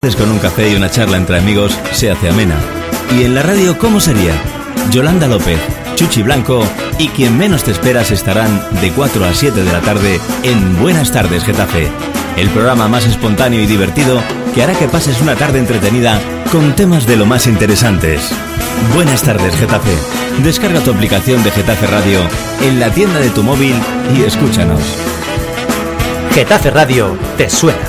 Con un café y una charla entre amigos se hace amena. ¿Y en la radio cómo sería? Yolanda López, Chuchi Blanco y quien menos te esperas estarán de 4 a 7 de la tarde en Buenas Tardes Getafe, el programa más espontáneo y divertido que hará que pases una tarde entretenida con temas de lo más interesantes. Buenas Tardes Getafe. Descarga tu aplicación de Getafe Radio en la tienda de tu móvil y escúchanos. Getafe Radio te suena.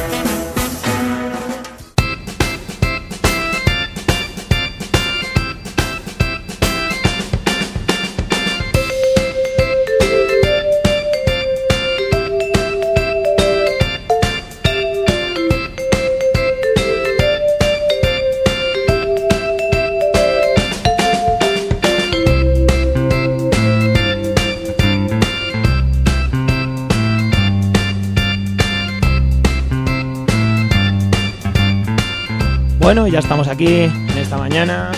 Bueno, ya estamos aquí en esta mañana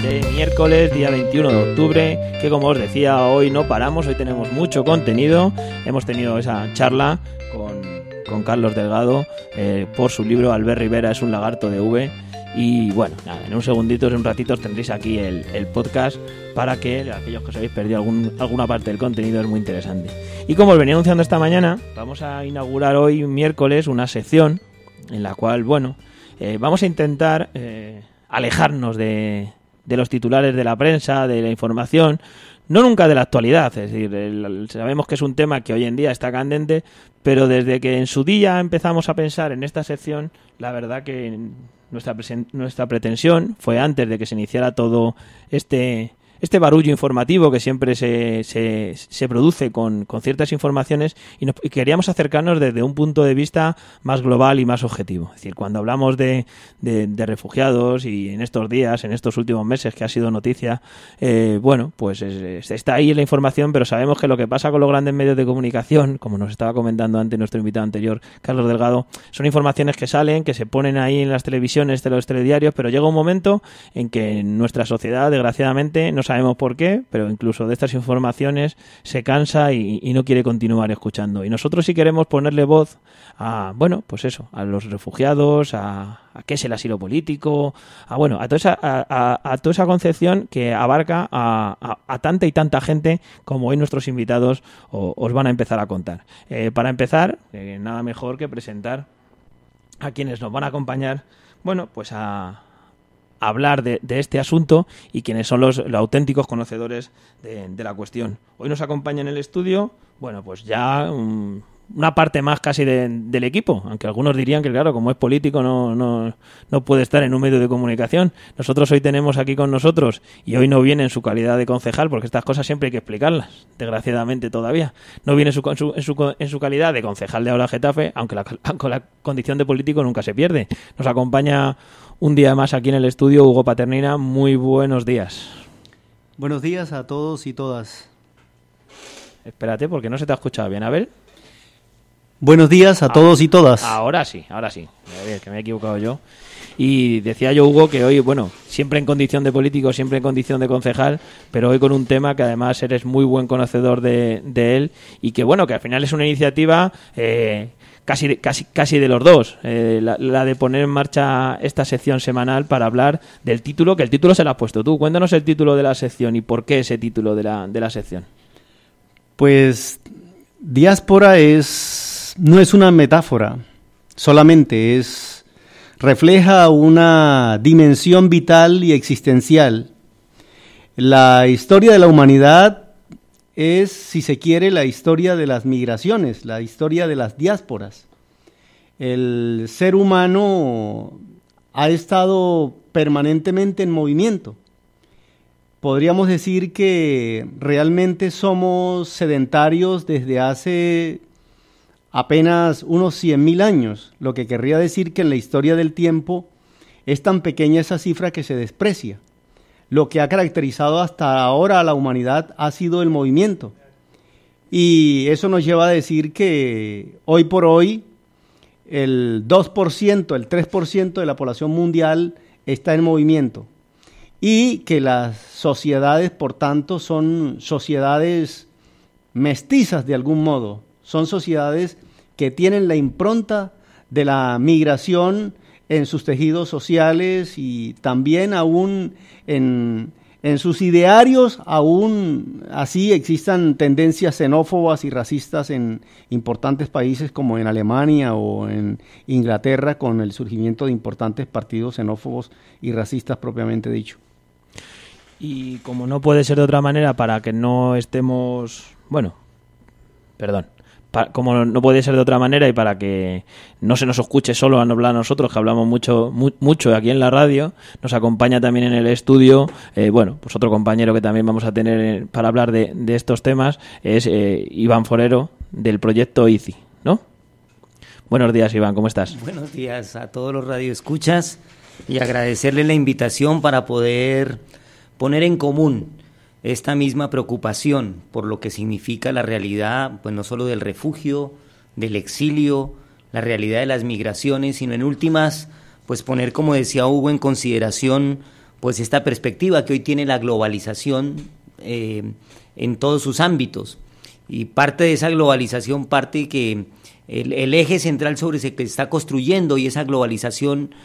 de miércoles, día 21 de octubre, que como os decía, hoy no paramos, hoy tenemos mucho contenido. Hemos tenido esa charla con Carlos Delgado por su libro Albert Rivera es un lagarto de V. Y bueno, nada, en un segundito, en un ratito tendréis aquí el podcast para que aquellos que os habéis perdido alguna parte del contenido, es muy interesante. Y como os venía anunciando esta mañana, vamos a inaugurar hoy miércoles una sección en la cual, bueno, vamos a intentar alejarnos de los titulares de la prensa, de la información, no nunca de la actualidad. Es decir, sabemos que es un tema que hoy en día está candente, pero desde que en su día empezamos a pensar en esta sección, la verdad que nuestra pretensión fue, antes de que se iniciara todo este barullo informativo que siempre se produce con ciertas informaciones, y queríamos acercarnos desde un punto de vista más global y más objetivo. Es decir, cuando hablamos de refugiados, y en estos días, en estos últimos meses que ha sido noticia, bueno, pues está ahí la información, pero sabemos que lo que pasa con los grandes medios de comunicación, como nos estaba comentando antes nuestro invitado anterior, Carlos Delgado, son informaciones que salen, que se ponen ahí en las televisiones, de los telediarios, pero llega un momento en que en nuestra sociedad, desgraciadamente, no sabemos por qué, pero incluso de estas informaciones se cansa y no quiere continuar escuchando. Y nosotros sí queremos ponerle voz a, bueno, pues eso, a los refugiados, a qué es el asilo político, a toda esa concepción que abarca a tanta y tanta gente como hoy nuestros invitados os van a empezar a contar. Para empezar, nada mejor que presentar a quienes nos van a acompañar, bueno, pues a hablar de este asunto, y quienes son los auténticos conocedores de la cuestión. Hoy nos acompaña en el estudio, bueno, pues ya una parte más casi del equipo, aunque algunos dirían que, claro, como es político no puede estar en un medio de comunicación. Nosotros hoy tenemos aquí con nosotros, y hoy no viene en su calidad de concejal, porque estas cosas siempre hay que explicarlas, desgraciadamente todavía. No viene en su calidad de concejal de Ahora Getafe, aunque la condición de político nunca se pierde. Nos acompaña un día más aquí en el estudio Hugo Paternina. Muy buenos días. Buenos días a todos y todas. Espérate, porque no se te ha escuchado bien. A ver. Buenos días a todos y todas. Ahora sí. A ver, que me he equivocado yo. Y decía yo, Hugo, que hoy, bueno, siempre en condición de político, siempre en condición de concejal, pero hoy con un tema que además eres muy buen conocedor de él, y que, bueno, que al final es una iniciativa casi de los dos, la de poner en marcha esta sección semanal para hablar del título, que el título se lo has puesto tú. Cuéntanos el título de la sección y por qué ese título de la sección. Pues diáspora no es una metáfora, solamente refleja una dimensión vital y existencial. La historia de la humanidad es, si se quiere, la historia de las migraciones, la historia de las diásporas. El ser humano ha estado permanentemente en movimiento. Podríamos decir que realmente somos sedentarios desde hace apenas unos 100.000 años, lo que querría decir que en la historia del tiempo es tan pequeña esa cifra que se desprecia. Lo que ha caracterizado hasta ahora a la humanidad ha sido el movimiento. Y eso nos lleva a decir que hoy por hoy el 2%, el 3% de la población mundial está en movimiento. Y que las sociedades, por tanto, son sociedades mestizas de algún modo. Son sociedades que tienen la impronta de la migración en sus tejidos sociales y también aún en sus idearios, aún así existan tendencias xenófobas y racistas en importantes países como en Alemania o en Inglaterra, con el surgimiento de importantes partidos xenófobos y racistas propiamente dicho. Y como no puede ser de otra manera, para que no estemos... como no puede ser de otra manera y para que no se nos escuche solo a hablar a nosotros, que hablamos mucho aquí en la radio, nos acompaña también en el estudio, pues otro compañero que también vamos a tener para hablar de estos temas, es Iván Forero, del proyecto ICI, ¿no? Buenos días, Iván, ¿cómo estás? Buenos días a todos los radioescuchas y agradecerle la invitación para poder poner en común esta misma preocupación por lo que significa la realidad, pues no solo del refugio, del exilio, la realidad de las migraciones, sino en últimas, pues poner, como decía Hugo, en consideración pues esta perspectiva que hoy tiene la globalización en todos sus ámbitos. Y parte de esa globalización, parte que el eje central sobre el que se está construyendo y esa globalización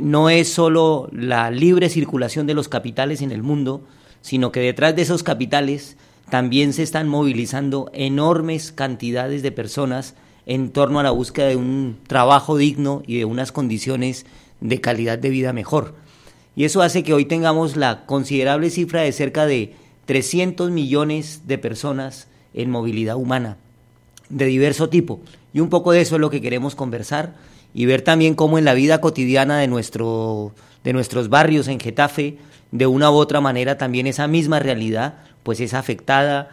no es solo la libre circulación de los capitales en el mundo, sino que detrás de esos capitales también se están movilizando enormes cantidades de personas en torno a la búsqueda de un trabajo digno y de unas condiciones de calidad de vida mejor. Y eso hace que hoy tengamos la considerable cifra de cerca de 300 millones de personas en movilidad humana, de diverso tipo. Y un poco de eso es lo que queremos conversar y ver también cómo en la vida cotidiana de nuestros barrios en Getafe, de una u otra manera también esa misma realidad pues es afectada,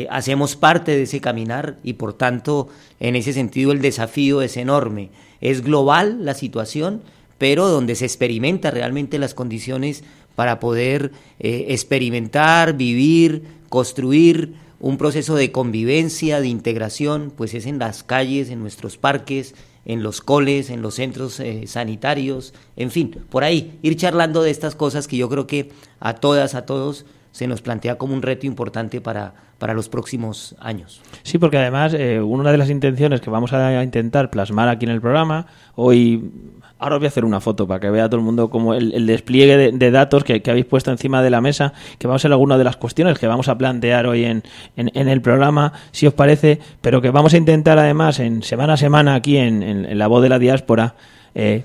hacemos parte de ese caminar y por tanto en ese sentido el desafío es enorme. Es global la situación, pero donde se experimenta realmente las condiciones para poder experimentar, vivir, construir un proceso de convivencia, de integración, pues es en las calles, en nuestros parques, en los coles, en los centros sanitarios, en fin, por ahí, ir charlando de estas cosas que yo creo que a todas, a todos, se nos plantea como un reto importante para los próximos años. Sí, porque además una de las intenciones que vamos a intentar plasmar aquí en el programa, ahora os voy a hacer una foto para que vea todo el mundo como el despliegue de datos que habéis puesto encima de la mesa, que vamos a ser algunas de las cuestiones que vamos a plantear hoy en el programa, si os parece, pero que vamos a intentar además en semana a semana aquí en La Voz de la Diáspora,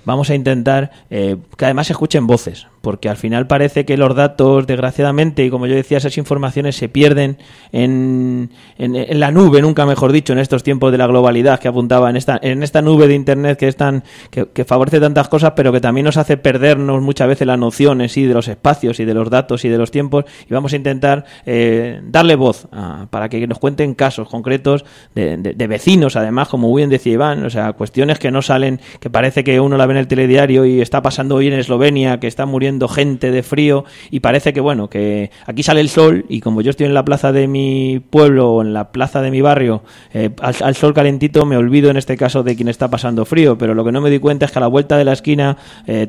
vamos a intentar que además se escuchen voces, porque al final parece que los datos, desgraciadamente, y como yo decía, esas informaciones se pierden en la nube, nunca mejor dicho, en estos tiempos de la globalidad que apuntaba, en esta nube de internet que favorece tantas cosas, pero que también nos hace perdernos muchas veces las nociones de los espacios y de los datos y de los tiempos, y vamos a intentar darle voz para que nos cuenten casos concretos de vecinos, además, como bien decía Iván, o sea, cuestiones que no salen, que parece que uno la ve en el telediario y está pasando hoy en Eslovenia, que está muriendo gente de frío y parece que bueno, que aquí sale el sol y como yo estoy en la plaza de mi pueblo o en la plaza de mi barrio, al sol calentito me olvido en este caso de quien está pasando frío, pero lo que no me di cuenta es que a la vuelta de la esquina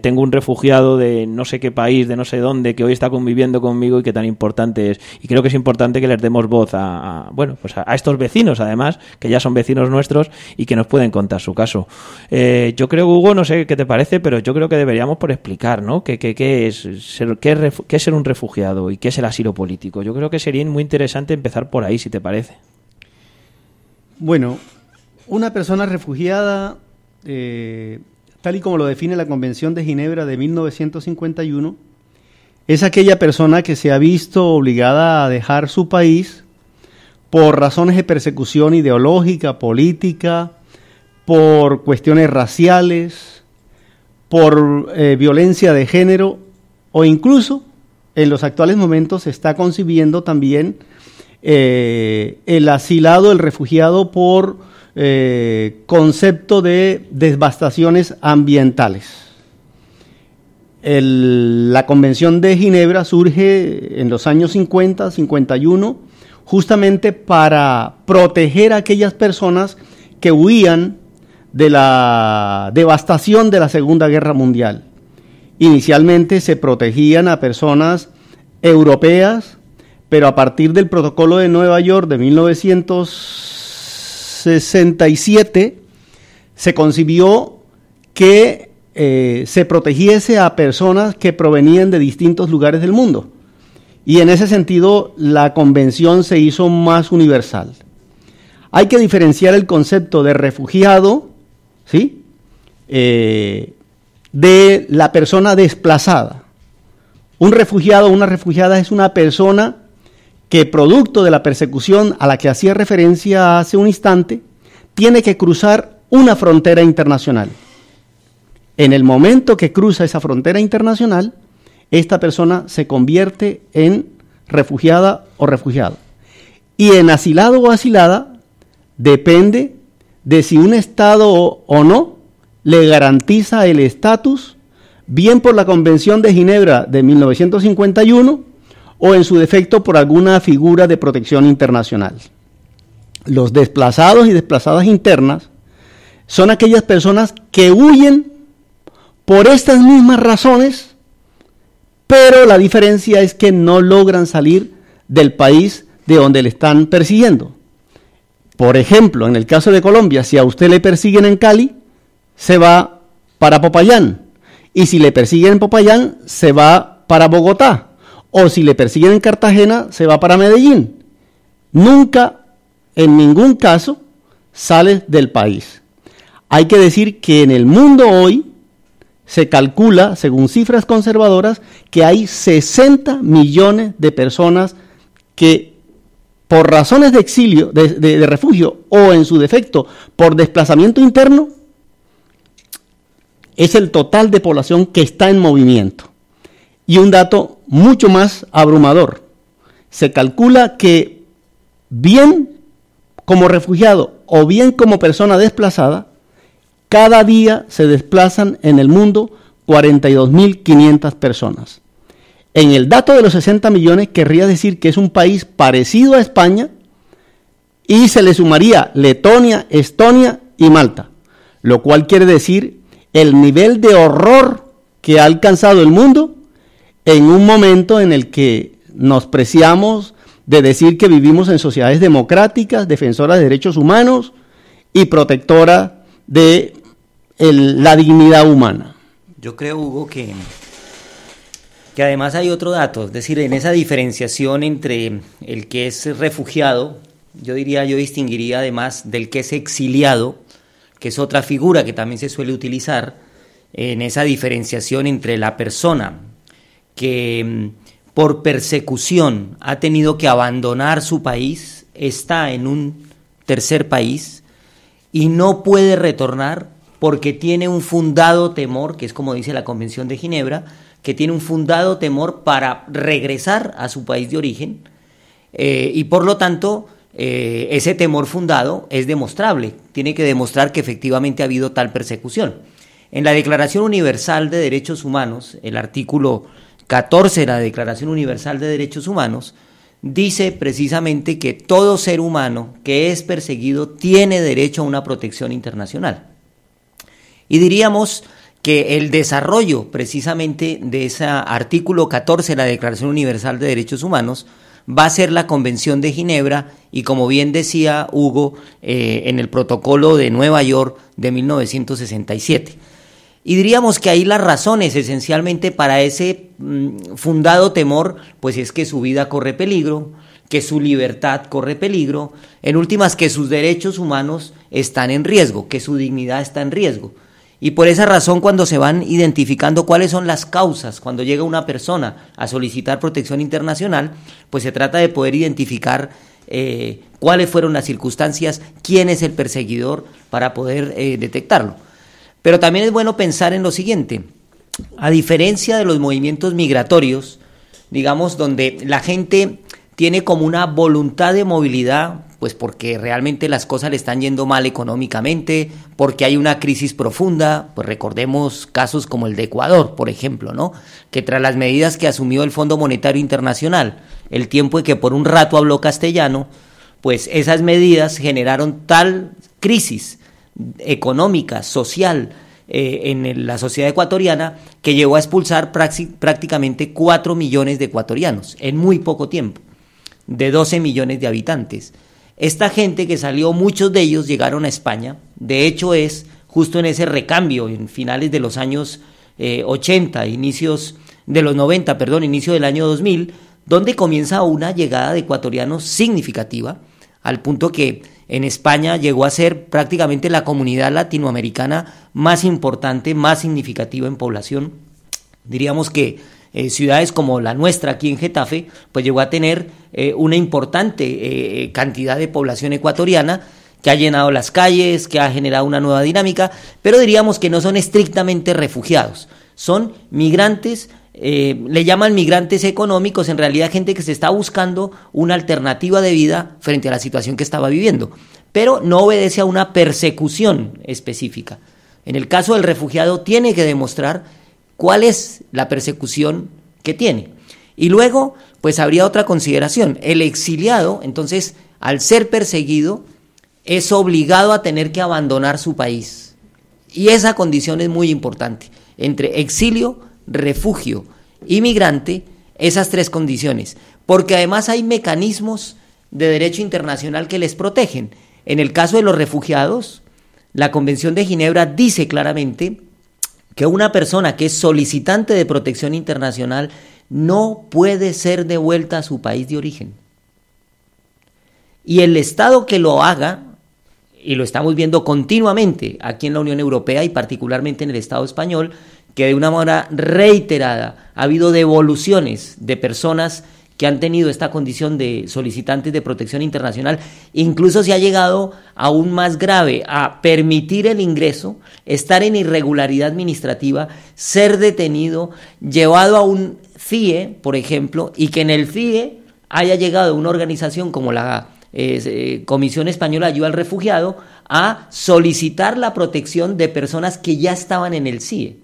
tengo un refugiado de no sé qué país, de no sé dónde, que hoy está conviviendo conmigo y que tan importante es. Y creo que es importante que les demos voz a estos vecinos, además, que ya son vecinos nuestros y que nos pueden contar su caso. Yo creo, Hugo, no sé qué te parece, pero yo creo que deberíamos por explicar, ¿no? ¿Qué es ser un refugiado y qué es el asilo político? Yo creo que sería muy interesante empezar por ahí, si te parece. Bueno, una persona refugiada, tal y como lo define la Convención de Ginebra de 1951, es aquella persona que se ha visto obligada a dejar su país por razones de persecución ideológica, política, por cuestiones raciales, por violencia de género, o incluso en los actuales momentos se está concibiendo también el asilado, el refugiado por concepto de devastaciones ambientales. La Convención de Ginebra surge en los años 50, 51, justamente para proteger a aquellas personas que huían de la devastación de la Segunda Guerra Mundial. Inicialmente se protegían a personas europeas, pero a partir del Protocolo de Nueva York de 1967 se concibió que se protegiese a personas que provenían de distintos lugares del mundo. Y en ese sentido, la convención se hizo más universal. Hay que diferenciar el concepto de refugiado, ¿sí?, de la persona desplazada. Un refugiado o una refugiada es una persona que, producto de la persecución a la que hacía referencia hace un instante, tiene que cruzar una frontera internacional. En el momento que cruza esa frontera internacional, esta persona se convierte en refugiada o refugiado. Y en asilado o asilada depende de si un Estado o no le garantiza el estatus, bien por la Convención de Ginebra de 1951 o en su defecto por alguna figura de protección internacional. Los desplazados y desplazadas internas son aquellas personas que huyen por estas mismas razones, pero la diferencia es que no logran salir del país de donde le están persiguiendo. Por ejemplo, en el caso de Colombia, si a usted le persiguen en Cali, se va para Popayán. Y si le persiguen en Popayán, se va para Bogotá. O si le persiguen en Cartagena, se va para Medellín. Nunca, en ningún caso, sale del país. Hay que decir que en el mundo hoy se calcula, según cifras conservadoras, que hay 60 millones de personas que por razones de exilio, de refugio o en su defecto por desplazamiento interno, es el total de población que está en movimiento. Y un dato mucho más abrumador, se calcula que bien como refugiado o bien como persona desplazada, cada día se desplazan en el mundo 42.500 personas. En el dato de los 60 millones querría decir que es un país parecido a España y se le sumaría Letonia, Estonia y Malta, lo cual quiere decir el nivel de horror que ha alcanzado el mundo en un momento en el que nos preciamos de decir que vivimos en sociedades democráticas, defensoras de derechos humanos y protectoras de la dignidad humana. Yo creo, Hugo, que además hay otro dato, es decir, en esa diferenciación entre el que es refugiado, yo distinguiría además del que es exiliado, que es otra figura que también se suele utilizar, en esa diferenciación entre la persona que por persecución ha tenido que abandonar su país, está en un tercer país y no puede retornar porque tiene un fundado temor, que es como dice la Convención de Ginebra, que tiene un fundado temor para regresar a su país de origen y por lo tanto ese temor fundado es demostrable, tiene que demostrar que efectivamente ha habido tal persecución. En la Declaración Universal de Derechos Humanos, el artículo 14 de la Declaración Universal de Derechos Humanos, dice precisamente que todo ser humano que es perseguido tiene derecho a una protección internacional. Y diríamos que el desarrollo precisamente de ese artículo 14 de la Declaración Universal de Derechos Humanos va a ser la Convención de Ginebra y, como bien decía Hugo, en el Protocolo de Nueva York de 1967. Y diríamos que ahí las razones esencialmente para ese fundado temor, pues es que su vida corre peligro, que su libertad corre peligro, en últimas que sus derechos humanos están en riesgo, que su dignidad está en riesgo. Y por esa razón, cuando se van identificando cuáles son las causas, cuando llega una persona a solicitar protección internacional, pues se trata de poder identificar cuáles fueron las circunstancias, quién es el perseguidor para poder detectarlo. Pero también es bueno pensar en lo siguiente: a diferencia de los movimientos migratorios, digamos, donde la gente tiene como una voluntad de movilidad, pues porque realmente las cosas le están yendo mal económicamente, porque hay una crisis profunda, pues recordemos casos como el de Ecuador, por ejemplo, ¿no? Que tras las medidas que asumió el Fondo Monetario Internacional, el tiempo en que por un rato habló castellano, pues esas medidas generaron tal crisis económica, social, en la sociedad ecuatoriana, que llegó a expulsar prácticamente 4 millones de ecuatorianos en muy poco tiempo, de 12 millones de habitantes. Esta gente que salió, muchos de ellos llegaron a España, de hecho es justo en ese recambio, en finales de los años 80, inicios de los 90, perdón, inicio del año 2000, donde comienza una llegada de ecuatorianos significativa, al punto que en España llegó a ser prácticamente la comunidad latinoamericana más importante, más significativa en población. Diríamos que ciudades como la nuestra aquí en Getafe, pues llegó a tener una importante cantidad de población ecuatoriana que ha llenado las calles, que ha generado una nueva dinámica, pero diríamos que no son estrictamente refugiados, son migrantes. Le llaman migrantes económicos, en realidad gente que se está buscando una alternativa de vida frente a la situación que estaba viviendo, pero no obedece a una persecución específica. En el caso del refugiado tiene que demostrar cuál es la persecución que tiene. Y luego, pues habría otra consideración. El exiliado, entonces, al ser perseguido, es obligado a tener que abandonar su país. Y esa condición es muy importante. Entre exilio, refugio y migrante, esas tres condiciones, porque además hay mecanismos de derecho internacional que les protegen. En el caso de los refugiados, la Convención de Ginebra dice claramente que una persona que es solicitante de protección internacional no puede ser devuelta a su país de origen. Y el Estado que lo haga, y lo estamos viendo continuamente aquí en la Unión Europea y particularmente en el Estado español, que de una manera reiterada ha habido devoluciones de personas que han tenido esta condición de solicitantes de protección internacional, incluso se ha llegado aún más grave a permitir el ingreso, estar en irregularidad administrativa, ser detenido, llevado a un CIE, por ejemplo, y que en el CIE haya llegado una organización como la Comisión Española de Ayuda al Refugiado a solicitar la protección de personas que ya estaban en el CIE.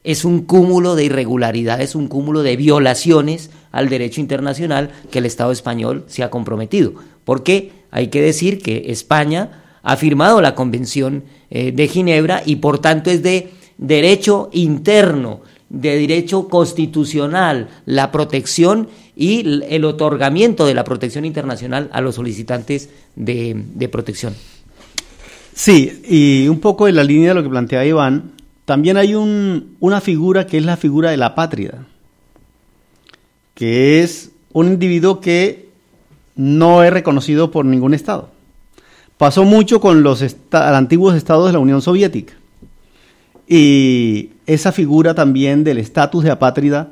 Es un cúmulo de irregularidades, un cúmulo de violaciones al derecho internacional que el Estado español se ha comprometido. Porque hay que decir que España ha firmado la Convención de Ginebra y por tanto es de derecho interno, de derecho constitucional, la protección y el otorgamiento de la protección internacional a los solicitantes de protección. Sí, y un poco en la línea de lo que plantea Iván, también hay una figura que es la figura de la apátrida, que es un individuo que no es reconocido por ningún Estado. Pasó mucho con los antiguos estados de la Unión Soviética. Y esa figura también del estatus de apátrida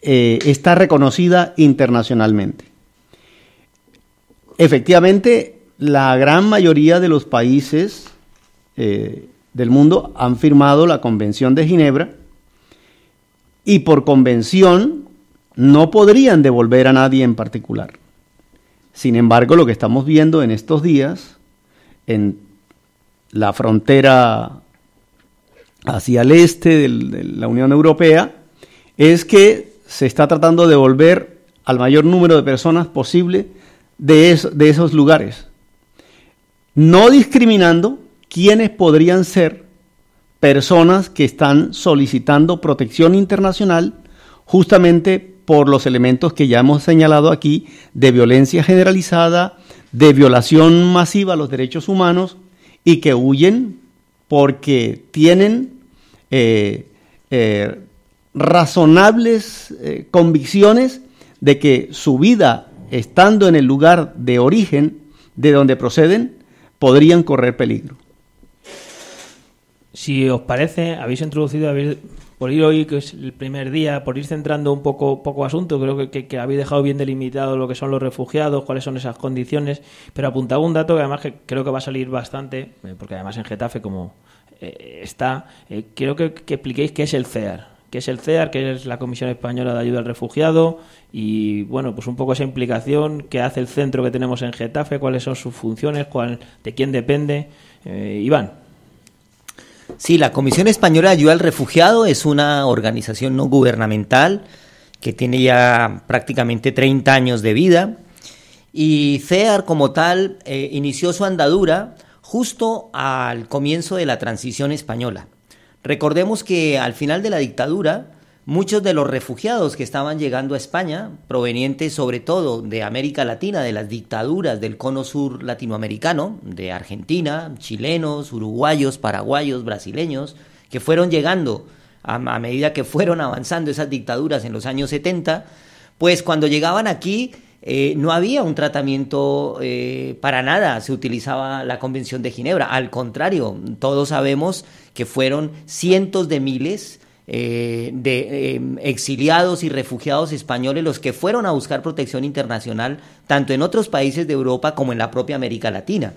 está reconocida internacionalmente. Efectivamente, la gran mayoría de los países del mundo han firmado la Convención de Ginebra y por convención no podrían devolver a nadie en particular. Sin embargo, lo que estamos viendo en estos días en la frontera hacia el este de la Unión Europea es que se está tratando de devolver al mayor número de personas posible de esos lugares, no discriminando quiénes podrían ser personas que están solicitando protección internacional justamente por los elementos que ya hemos señalado aquí de violencia generalizada, de violación masiva a los derechos humanos y que huyen porque tienen razonables convicciones de que su vida, estando en el lugar de origen de donde proceden, podrían correr peligro. Si os parece, habéis introducido, por ir hoy, que es el primer día, por ir centrando un poco asunto, creo que habéis dejado bien delimitado lo que son los refugiados, cuáles son esas condiciones, pero apuntaba un dato que además que creo que va a salir bastante, porque además en Getafe como está, quiero que expliquéis qué es el CEAR. ¿Qué es el CEAR? ¿Qué es la Comisión Española de Ayuda al Refugiado? Y bueno, pues un poco esa implicación, qué hace el centro que tenemos en Getafe, cuáles son sus funciones, de quién depende. Iván. Sí, la Comisión Española de Ayuda al Refugiado es una organización no gubernamental que tiene ya prácticamente 30 años de vida y CEAR como tal inició su andadura justo al comienzo de la transición española. Recordemos que al final de la dictadura, muchos de los refugiados que estaban llegando a España, provenientes sobre todo de América Latina, de las dictaduras del cono sur latinoamericano, de Argentina, chilenos, uruguayos, paraguayos, brasileños, que fueron llegando a medida que fueron avanzando esas dictaduras en los años 70, pues cuando llegaban aquí no había un tratamiento para nada, se utilizaba la Convención de Ginebra, al contrario, todos sabemos que fueron cientos de miles de exiliados y refugiados españoles los que fueron a buscar protección internacional tanto en otros países de Europa como en la propia América Latina.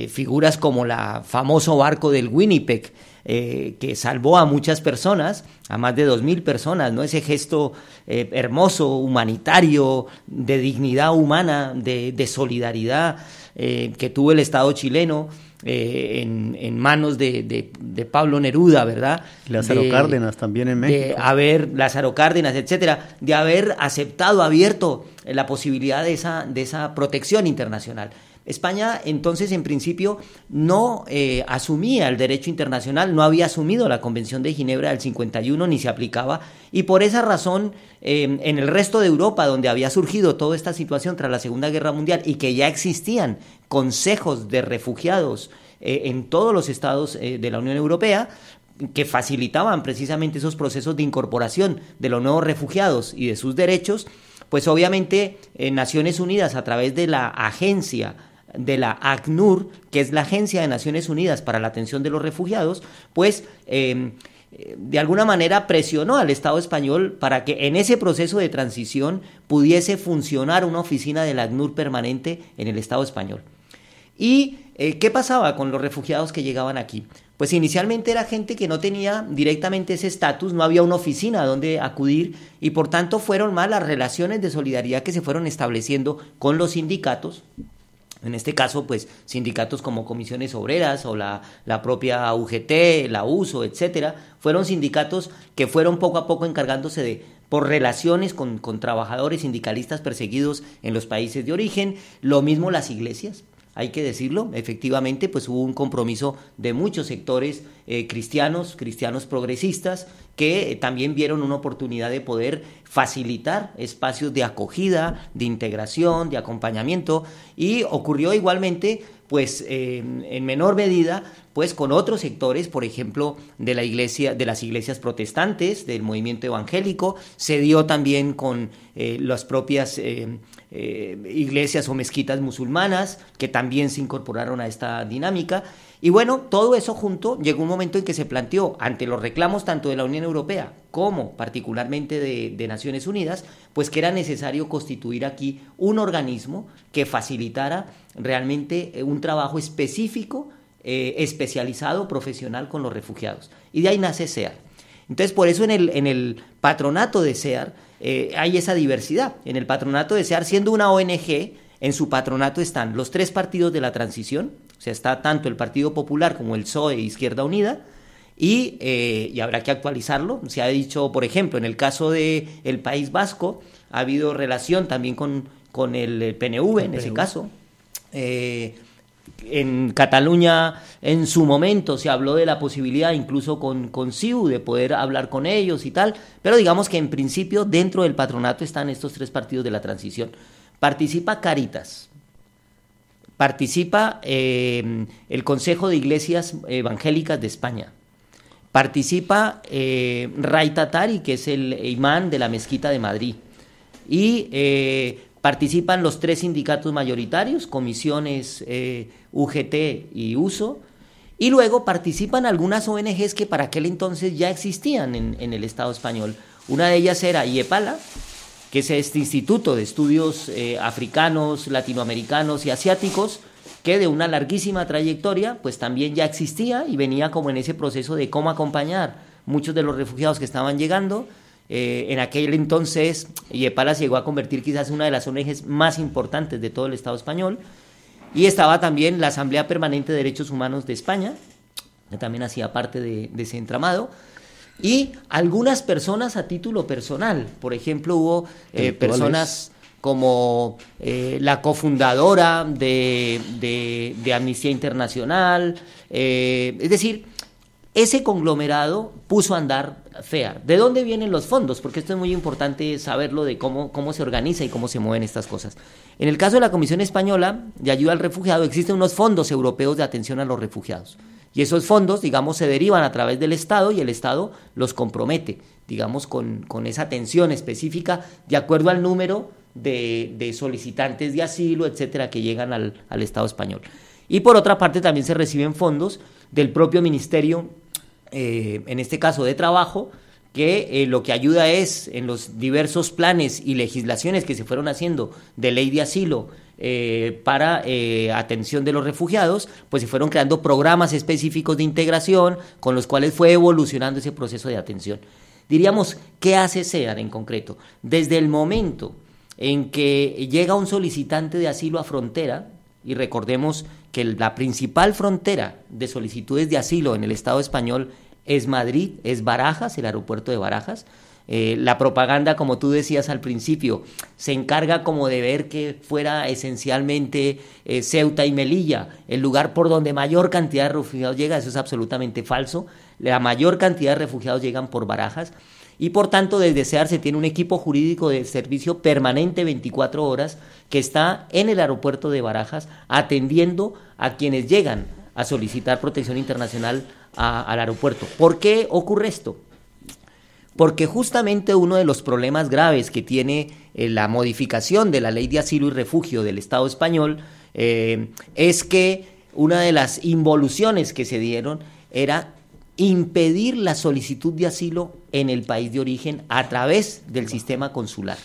Figuras como el famoso barco del Winnipeg, que salvó a muchas personas, a más de 2.000 personas, ¿no? Ese gesto hermoso, humanitario, de dignidad humana, de solidaridad que tuvo el Estado chileno en manos de Pablo Neruda, ¿verdad? Lázaro Cárdenas también en México. Lázaro Cárdenas, etcétera, de haber aceptado, abierto la posibilidad de esa protección internacional. España, entonces, en principio, no asumía el derecho internacional, no había asumido la Convención de Ginebra del 51, ni se aplicaba, y por esa razón, en el resto de Europa, donde había surgido toda esta situación tras la Segunda Guerra Mundial, y que ya existían consejos de refugiados en todos los estados de la Unión Europea, que facilitaban precisamente esos procesos de incorporación de los nuevos refugiados y de sus derechos, pues obviamente Naciones Unidas, a través de la agencia de la ACNUR, que es la Agencia de Naciones Unidas para la Atención de los Refugiados, pues de alguna manera presionó al Estado español para que en ese proceso de transición pudiese funcionar una oficina de la ACNUR permanente en el Estado español. ¿Y qué pasaba con los refugiados que llegaban aquí? Pues inicialmente era gente que no tenía directamente ese estatus, no había una oficina a donde acudir y por tanto fueron más las relaciones de solidaridad que se fueron estableciendo con los sindicatos. En este caso, pues, sindicatos como Comisiones Obreras o la propia UGT, la USO, etcétera, fueron sindicatos que fueron poco a poco encargándose por relaciones con trabajadores sindicalistas perseguidos en los países de origen. Lo mismo las iglesias, hay que decirlo, efectivamente, pues hubo un compromiso de muchos sectores cristianos progresistas, que también vieron una oportunidad de poder facilitar espacios de acogida, de integración, de acompañamiento, y ocurrió igualmente, pues en menor medida, pues con otros sectores, por ejemplo, de las iglesias protestantes, del movimiento evangélico, se dio también con las propias iglesias o mezquitas musulmanas, que también se incorporaron a esta dinámica. Y bueno, todo eso junto, llegó un momento en que se planteó, ante los reclamos tanto de la Unión Europea como particularmente de Naciones Unidas, pues que era necesario constituir aquí un organismo que facilitara realmente un trabajo específico, especializado, profesional con los refugiados. Y de ahí nace SEAR. Entonces, por eso en el patronato de SEAR hay esa diversidad. En el patronato de SEAR, siendo una ONG, en su patronato están los 3 partidos de la transición, o sea, está tanto el Partido Popular como el PSOE e Izquierda Unida, y habrá que actualizarlo. Se ha dicho, por ejemplo, en el caso del País Vasco, ha habido relación también con el PNV, en ese caso. En Cataluña, en su momento, se habló de la posibilidad, incluso con CiU, de poder hablar con ellos y tal, pero digamos que en principio dentro del patronato están estos 3 partidos de la transición. Participa Cáritas, participa el Consejo de Iglesias Evangélicas de España, participa Ray Tatari, que es el imán de la Mezquita de Madrid, y participan los 3 sindicatos mayoritarios, Comisiones, UGT y USO, y luego participan algunas ONGs que para aquel entonces ya existían en el Estado español. Una de ellas era IEPALA, que es este Instituto de Estudios Africanos, Latinoamericanos y Asiáticos, que de una larguísima trayectoria, pues también ya existía y venía como en ese proceso de cómo acompañar muchos de los refugiados que estaban llegando. En aquel entonces, IEPALA se llegó a convertir quizás en una de las ONGs más importantes de todo el Estado español, y estaba también la Asamblea Permanente de Derechos Humanos de España, que también hacía parte de ese entramado, y algunas personas a título personal. Por ejemplo, hubo personas como la cofundadora de Amnistía Internacional, es decir, ese conglomerado puso a andar FEAR. ¿De dónde vienen los fondos? Porque esto es muy importante saberlo de cómo se organiza y cómo se mueven estas cosas. En el caso de la Comisión Española de Ayuda al Refugiado, existen unos fondos europeos de atención a los refugiados. Y esos fondos, digamos, se derivan a través del Estado y el Estado los compromete, digamos, con esa atención específica de acuerdo al número de solicitantes de asilo, etcétera, que llegan al Estado español. Y por otra parte también se reciben fondos del propio Ministerio, en este caso de Trabajo, que lo que ayuda es en los diversos planes y legislaciones que se fueron haciendo de ley de asilo para atención de los refugiados, pues se fueron creando programas específicos de integración con los cuales fue evolucionando ese proceso de atención. Diríamos, ¿qué hace SEAD en concreto? Desde el momento en que llega un solicitante de asilo a frontera, y recordemos que la principal frontera de solicitudes de asilo en el Estado español es Madrid, es Barajas, el aeropuerto de Barajas. La propaganda, como tú decías al principio, se encarga como de ver que fuera esencialmente Ceuta y Melilla el lugar por donde mayor cantidad de refugiados llega. Eso es absolutamente falso. La mayor cantidad de refugiados llegan por Barajas. Y por tanto, desde SEAD se tiene un equipo jurídico de servicio permanente 24 horas que está en el aeropuerto de Barajas atendiendo a quienes llegan a solicitar protección internacional al aeropuerto. ¿Por qué ocurre esto? Porque justamente uno de los problemas graves que tiene la modificación de la Ley de Asilo y Refugio del Estado español es que una de las involuciones que se dieron era impedir la solicitud de asilo en el país de origen a través del sistema consular.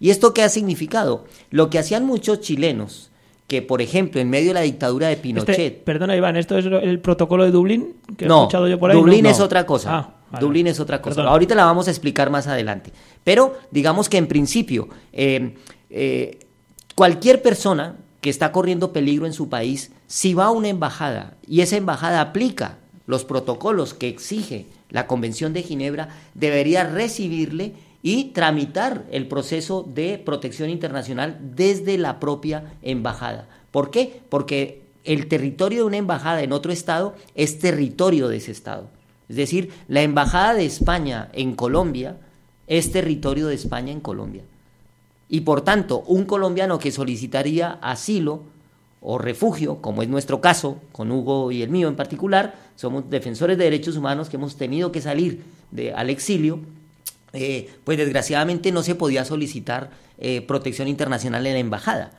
¿Y esto qué ha significado? Lo que hacían muchos chilenos, que por ejemplo en medio de la dictadura de Pinochet... Perdona Iván, ¿esto es el protocolo de Dublín que he no, escuchado yo por ahí? Dublín No. es otra cosa. Vale. Dublín es otra cosa. Perdona. Ahorita la vamos a explicar más adelante. Pero digamos que en principio cualquier persona que está corriendo peligro en su país, si va a una embajada y esa embajada aplica los protocolos que exige la Convención de Ginebra, debería recibirle y tramitar el proceso de protección internacional desde la propia embajada. ¿Por qué? Porque el territorio de una embajada en otro estado es territorio de ese estado. Es decir, la embajada de España en Colombia es territorio de España en Colombia. Y por tanto, un colombiano que solicitaría asilo o refugio, como es nuestro caso, con Hugo y el mío en particular, somos defensores de derechos humanos que hemos tenido que salir al exilio, pues desgraciadamente no se podía solicitar protección internacional en la embajada.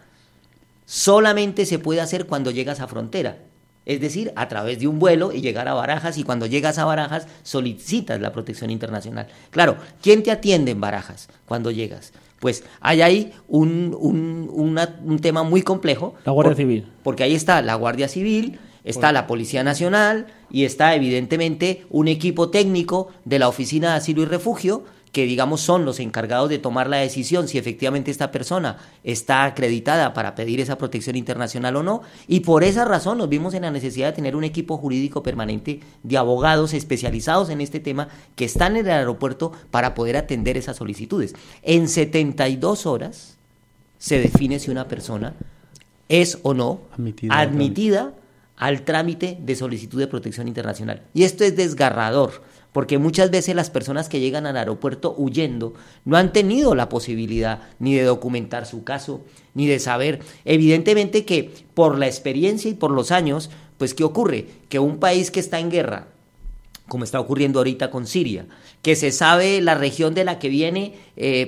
Solamente se puede hacer cuando llegas a frontera, es decir, a través de un vuelo y llegar a Barajas, y cuando llegas a Barajas solicitas la protección internacional. Claro, ¿quién te atiende en Barajas cuando llegas? Pues hay ahí un tema muy complejo. La Guardia Civil. Porque ahí está la Guardia Civil, está la Policía Nacional y está evidentemente un equipo técnico de la Oficina de Asilo y Refugio que digamos son los encargados de tomar la decisión si efectivamente esta persona está acreditada para pedir esa protección internacional o no, y por esa razón nos vimos en la necesidad de tener un equipo jurídico permanente de abogados especializados en este tema que están en el aeropuerto para poder atender esas solicitudes. En 72 horas se define si una persona es o no admitida al trámite de solicitud de protección internacional. Y esto es desgarrador, porque muchas veces las personas que llegan al aeropuerto huyendo no han tenido la posibilidad ni de documentar su caso, ni de saber. Evidentemente que por la experiencia y por los años, pues ¿qué ocurre? Que un país que está en guerra, como está ocurriendo ahorita con Siria, que se sabe la región de la que viene,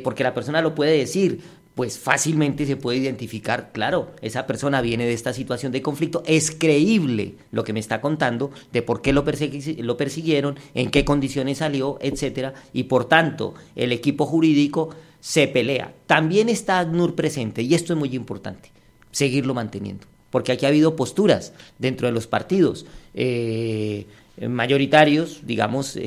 porque la persona lo puede decir, pues fácilmente se puede identificar, claro, esa persona viene de esta situación de conflicto, es creíble lo que me está contando de por qué lo persiguieron, en qué condiciones salió, etcétera, y por tanto el equipo jurídico se pelea. También está ACNUR presente, y esto es muy importante, seguirlo manteniendo, porque aquí ha habido posturas dentro de los partidos mayoritarios, digamos,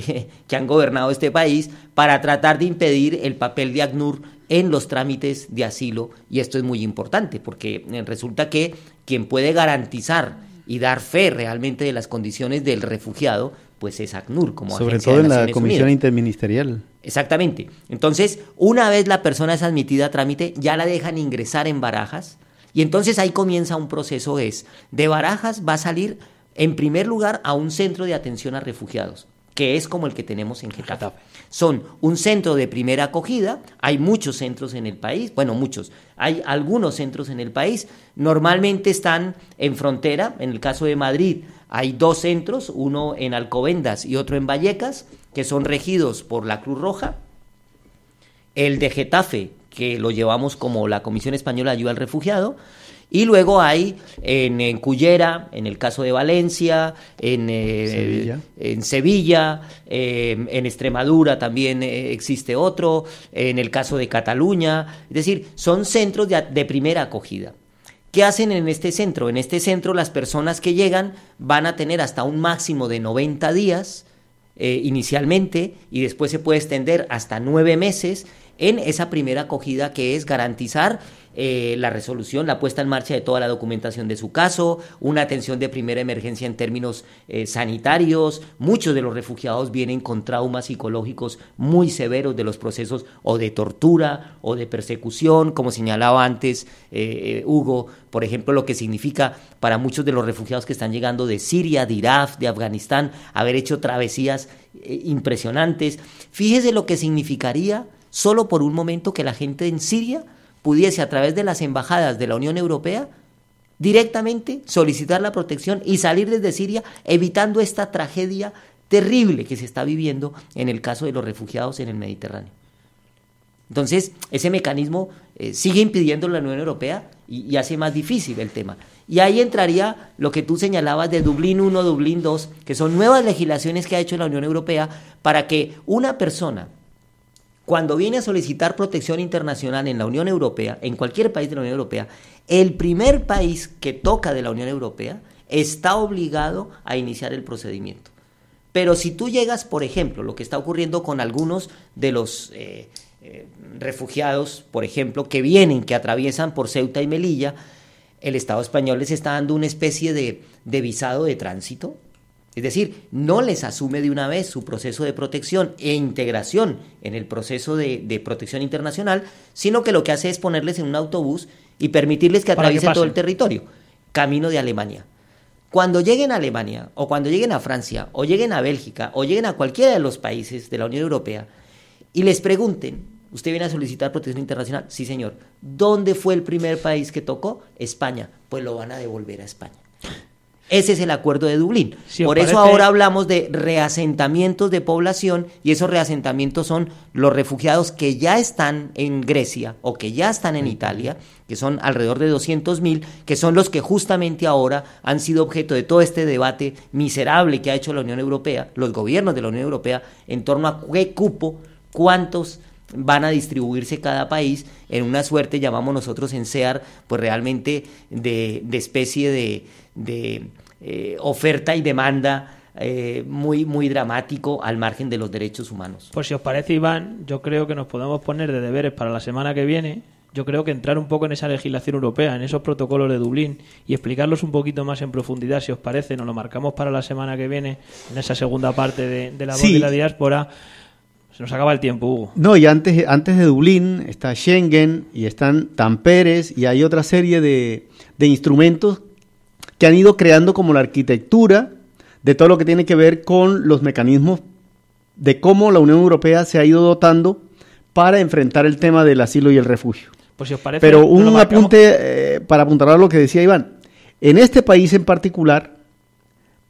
que han gobernado este país para tratar de impedir el papel de ACNUR en los trámites de asilo, y esto es muy importante porque resulta que quien puede garantizar y dar fe realmente de las condiciones del refugiado pues es ACNUR como sobre agencia todo de en la Naciones Comisión Unidas. Interministerial. Exactamente. Entonces, una vez la persona es admitida a trámite, ya la dejan ingresar en Barajas, y entonces ahí comienza un proceso, de Barajas va a salir En primer lugar, a un centro de atención a refugiados, que es como el que tenemos en Getafe. Son un centro de primera acogida, hay muchos centros en el país, hay algunos centros en el país, normalmente están en frontera, en el caso de Madrid hay 2 centros, uno en Alcobendas y otro en Vallecas, que son regidos por la Cruz Roja. El de Getafe, que lo llevamos como la Comisión Española de Ayuda al Refugiado, y luego hay en Cullera, en el caso de Valencia, en Sevilla, en Extremadura también existe otro, en el caso de Cataluña, es decir, son centros de primera acogida. ¿Qué hacen en este centro? En este centro las personas que llegan van a tener hasta un máximo de 90 días inicialmente, y después se puede extender hasta 9 meses en esa primera acogida, que es garantizar la resolución, la puesta en marcha de toda la documentación de su caso, una atención de primera emergencia en términos sanitarios. Muchos de los refugiados vienen con traumas psicológicos muy severos de los procesos o de tortura o de persecución, como señalaba antes Hugo, por ejemplo, lo que significa para muchos de los refugiados que están llegando de Siria, de Irak, de Afganistán, haber hecho travesías impresionantes. Fíjese lo que significaría solo por un momento que la gente en Siria pudiese, a través de las embajadas de la Unión Europea, directamente solicitar la protección y salir desde Siria, evitando esta tragedia terrible que se está viviendo en el caso de los refugiados en el Mediterráneo. Entonces, ese mecanismo sigue impidiendo la Unión Europea y hace más difícil el tema. Y ahí entraría lo que tú señalabas de Dublín I, Dublín II, que son nuevas legislaciones que ha hecho la Unión Europea para que una persona, cuando viene a solicitar protección internacional en la Unión Europea, en cualquier país de la Unión Europea, el primer país que toca de la Unión Europea está obligado a iniciar el procedimiento. Pero si tú llegas, por ejemplo, lo que está ocurriendo con algunos de los refugiados, por ejemplo, que atraviesan por Ceuta y Melilla, el Estado español les está dando una especie de visado de tránsito. Es decir, no les asume de una vez su proceso de protección e integración en el proceso de protección internacional, sino que lo que hace es ponerles en un autobús y permitirles que atraviesen todo el territorio, camino de Alemania. Cuando lleguen a Alemania, o cuando lleguen a Francia, o lleguen a Bélgica, o lleguen a cualquiera de los países de la Unión Europea, y les pregunten, ¿usted viene a solicitar protección internacional? Sí, señor. ¿Dónde fue el primer país que tocó? España. Pues lo van a devolver a España. Ese es el acuerdo de Dublín. Por eso ahora hablamos de reasentamientos de población, y esos reasentamientos son los refugiados que ya están en Grecia o que ya están en Italia, que son alrededor de 200.000, que son los que justamente ahora han sido objeto de todo este debate miserable que ha hecho la Unión Europea, los gobiernos de la Unión Europea, en torno a qué cupo, cuántos van a distribuirse cada país, en una suerte, llamamos nosotros en SEAR, pues realmente de especie de oferta y demanda muy, muy dramático al margen de los derechos humanos. Pues si os parece, Iván, yo creo que nos podemos poner de deberes para la semana que viene. Yo creo que entrar un poco en esa legislación europea, en esos protocolos de Dublín, y explicarlos un poquito más en profundidad, si os parece. Nos lo marcamos para la semana que viene, en esa segunda parte de la voz de la diáspora. Se nos acaba el tiempo, Hugo. No, y antes de Dublín está Schengen y están Tamperes, y hay otra serie de instrumentos que han ido creando como la arquitectura de todo lo que tiene que ver con los mecanismos de cómo la Unión Europea se ha ido dotando para enfrentar el tema del asilo y el refugio. Pues si os parece, pero un apunte para apuntar a lo que decía Iván. En este país en particular,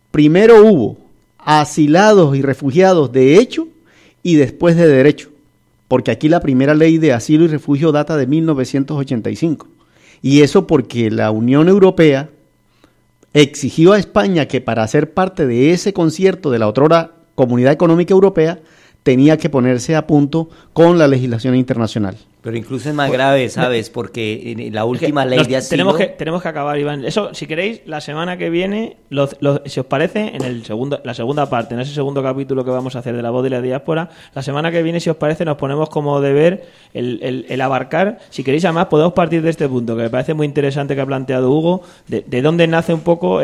primero hubo asilados y refugiados de hecho y después de derecho, porque aquí la primera ley de asilo y refugio data de 1985, y eso porque la Unión Europea exigió a España que para ser parte de ese concierto de la otrora Comunidad Económica Europea tenía que ponerse a punto con la legislación internacional. Pero incluso es más grave, ¿sabes? Porque la última ley de asilo... Tenemos que acabar, Iván. Eso, si queréis, la semana que viene, si os parece, en la segunda parte, en ese segundo capítulo que vamos a hacer de la voz de la diáspora, la semana que viene, si os parece, nos ponemos como deber el abarcar, si queréis, además, podemos partir de este punto, que me parece muy interesante que ha planteado Hugo, de dónde nace un poco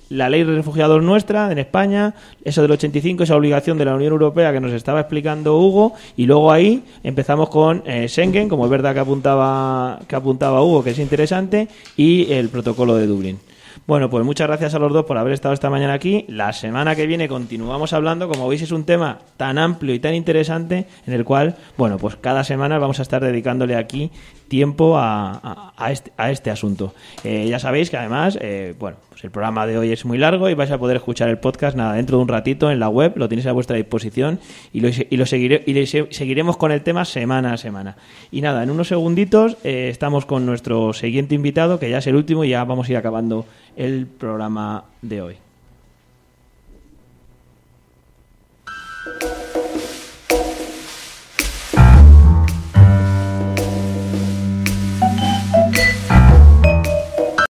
la ley de refugiados nuestra en España, eso del 85, esa obligación de la Unión Europea que nos estaba explicando Hugo, y luego ahí empezamos con Schengen, como es verdad que apuntaba Hugo, que es interesante, y el protocolo de Dublín. Bueno, pues muchas gracias a los dos por haber estado esta mañana aquí. La semana que viene continuamos hablando. Como veis, es un tema tan amplio y tan interesante en el cual, bueno, pues cada semana vamos a estar dedicándole aquí tiempo a este asunto. Ya sabéis que además, bueno, pues el programa de hoy es muy largo y vais a poder escuchar el podcast dentro de un ratito en la web, lo tenéis a vuestra disposición y seguiremos con el tema semana a semana. Y nada, en unos segunditos estamos con nuestro siguiente invitado, que ya es el último, y ya vamos a ir acabando el programa de hoy.